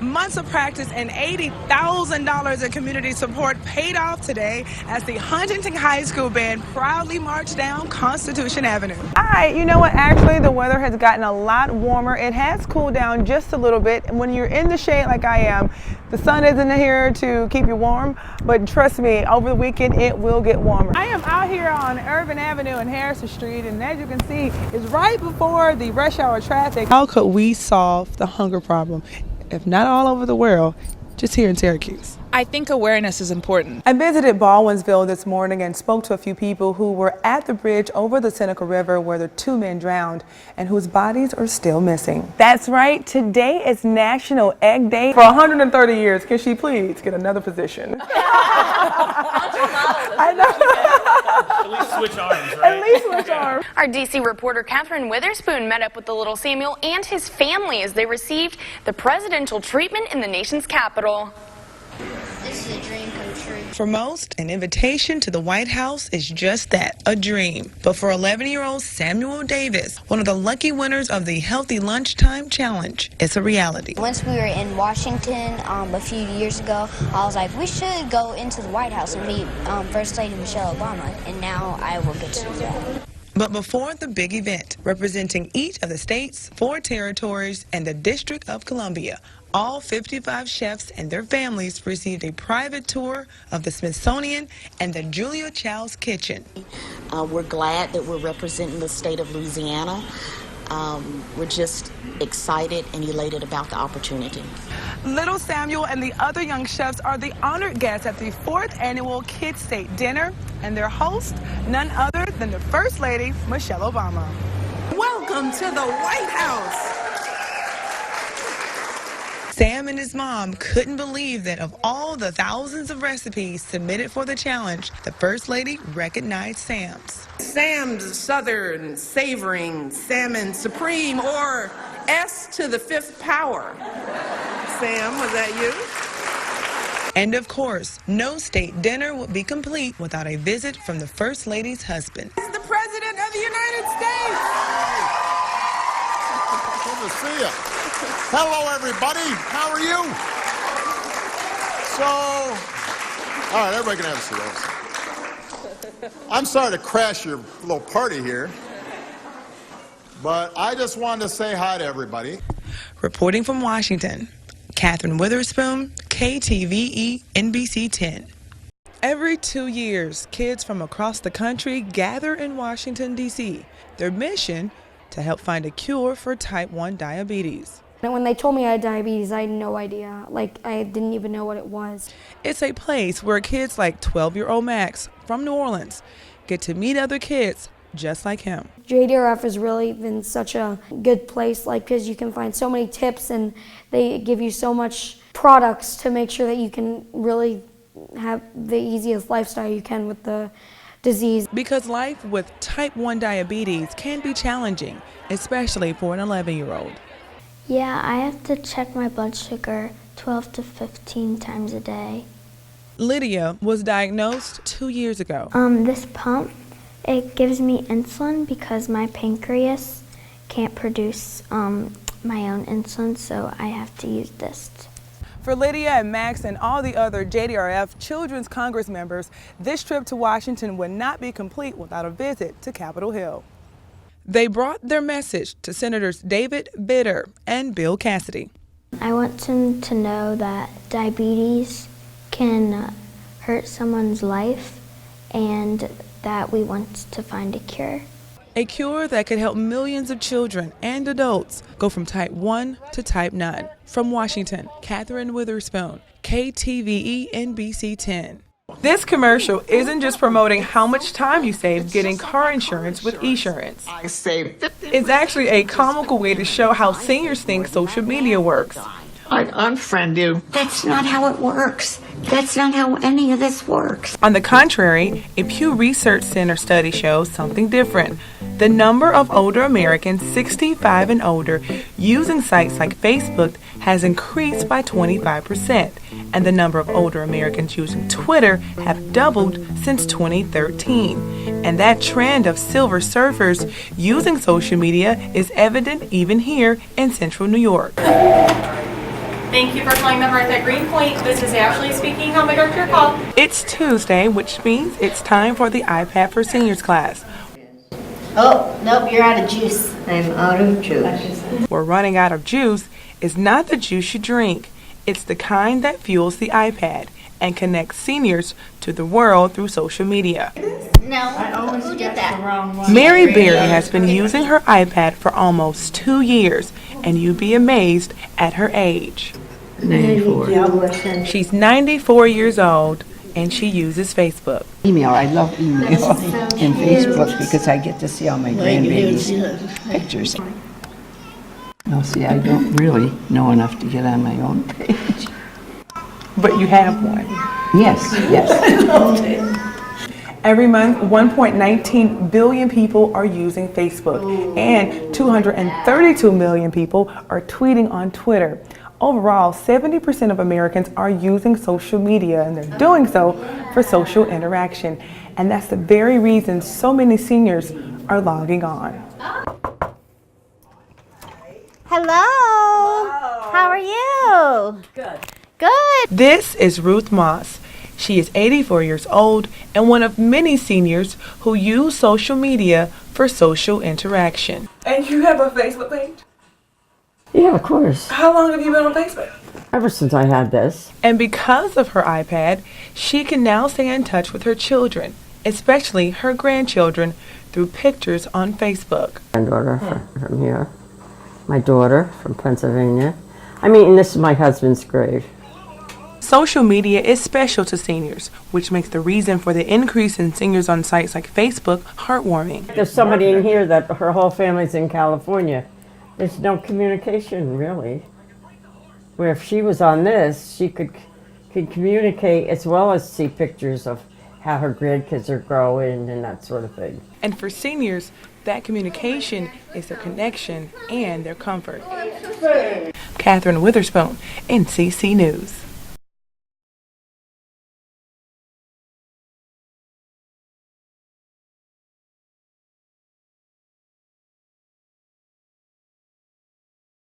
Months of practice and $80,000 in community support paid off today as the Huntington High School band proudly marched down Constitution Avenue. Hi, you know what? Actually, the weather has gotten a lot warmer. It has cooled down just a little bit. When you're in the shade like I am, the sun isn't here to keep you warm, but trust me, over the weekend it will get warmer. I am out here on Irvin Avenue and Harrison Street, and as you can see, it's right before the rush hour traffic. How could we solve the hunger problem? If not all over the world, just here in Syracuse. I think awareness is important. I visited Baldwinsville this morning and spoke to a few people who were at the bridge over the Seneca River where the 2 men drowned and whose bodies are still missing. That's right, today is National Egg Day. For 130 years, can she please get another position? I know. At least switch arms, right? At least switch arms. Our DC reporter Catherine Witherspoon met up with the little Samuel and his family as they received the presidential treatment in the nation's capital. This is a dream come true. For most, an invitation to the White House is just that, a dream. But for 11-year-old Samuel Davis, one of the lucky winners of the Healthy Lunchtime Challenge, it's a reality. Once we were in Washington a few years ago, I was like, we should go into the White House and meet First Lady Michelle Obama, and now I will get to do that. But before the big event, representing each of the states, 4 territories, and the District of Columbia, all 55 chefs and their families received a private tour of the Smithsonian and the Julia Child's kitchen. We're glad that we're representing the state of Louisiana. We're just excited and elated about the opportunity. Little Samuel and the other young chefs are the honored guests at the 4th annual Kids State Dinner, and their host, none other than the First Lady, Michelle Obama. Welcome to the White House. Sam and his mom couldn't believe that of all the thousands of recipes submitted for the challenge, the First Lady recognized Sam's. Sam's Southern Savoring Salmon Supreme, or S to the 5th power. Sam, was that you? And of course, no state dinner would be complete without a visit from the First Lady's husband. He's the President of the United States. Good to see you. Hello, everybody. How are you? All right, everybody can have a seat. I'm sorry to crash your little party here, but I just wanted to say hi to everybody. Reporting from Washington, Catherine Witherspoon, KTVE NBC 10. Every 2 years, kids from across the country gather in Washington, D.C. Their mission, to help find a cure for type 1 diabetes. When they told me I had diabetes, I had no idea. I didn't even know what it was. It's a place where kids like 12-year-old Max from New Orleans get to meet other kids just like him. JDRF has really been such a good place, because you can find so many tips and they give you so much products to make sure that you can really have the easiest lifestyle you can with the disease. Because life with type 1 diabetes can be challenging, especially for an 11-year-old. Yeah, I have to check my blood sugar 12 to 15 times a day. Lydia was diagnosed 2 years ago. This pump, it gives me insulin because my pancreas can't produce my own insulin, so I have to use this. For Lydia and Max and all the other JDRF Children's Congress members, this trip to Washington would not be complete without a visit to Capitol Hill. They brought their message to Senators David Vitter and Bill Cassidy. I want them to know that diabetes can hurt someone's life and that we want to find a cure. A cure that could help millions of children and adults go from type 1 to type 9. From Washington, Catherine Witherspoon, KTVE NBC 10. This commercial isn't just promoting how much time you save getting car insurance with Esurance. I saved 50. It's actually a comical way to show how seniors think social media works. I'd unfriend you. That's not how it works. That's not how any of this works. On the contrary, a Pew Research Center study shows something different. The number of older Americans 65 and older using sites like Facebook has increased by 25%, and the number of older Americans using Twitter have doubled since 2013. And that trend of silver surfers using social media is evident even here in central New York. Thank you for calling the Hearth at Greenpoint. This is Ashley speaking. How may I direct your call? It's Tuesday, which means it's time for the iPad for Seniors class. Oh, nope, you're out of juice. I'm out of juice. We're running out of juice is not the juice you drink. It's the kind that fuels the iPad and connects seniors to the world through social media. No, who did that? Mary Berry has been using her iPad for almost 2 years, and you'd be amazed at her age. 94. She's 94 years old, and she uses Facebook. Email. I love email and Facebook because I get to see all my grandbabies' pictures. Well, see, I don't really know enough to get on my own page. But you have one. Yes, yes. Every month, 1.19 billion people are using Facebook, and 232 million people are tweeting on Twitter. Overall, 70% of Americans are using social media, and they're doing so for social interaction. And that's the very reason so many seniors are logging on. Hello. How are you? Good. Good. This is Ruth Moss. She is 84 years old and one of many seniors who use social media for social interaction. And you have a Facebook page? Yeah, of course. How long have you been on Facebook? Ever since I had this. And because of her iPad, she can now stay in touch with her children, especially her grandchildren, through pictures on Facebook. Granddaughter from here. My daughter from Pennsylvania. I mean, this is my husband's grave. Social media is special to seniors, which makes the reason for the increase in seniors on sites like Facebook heartwarming. There's somebody in here that her whole family's in California. There's no communication, really. Where if she was on this, she could communicate as well as see pictures of how her grandkids are growing and that sort of thing. And for seniors, that communication is their connection and their comfort. Catherine Witherspoon, NCC News.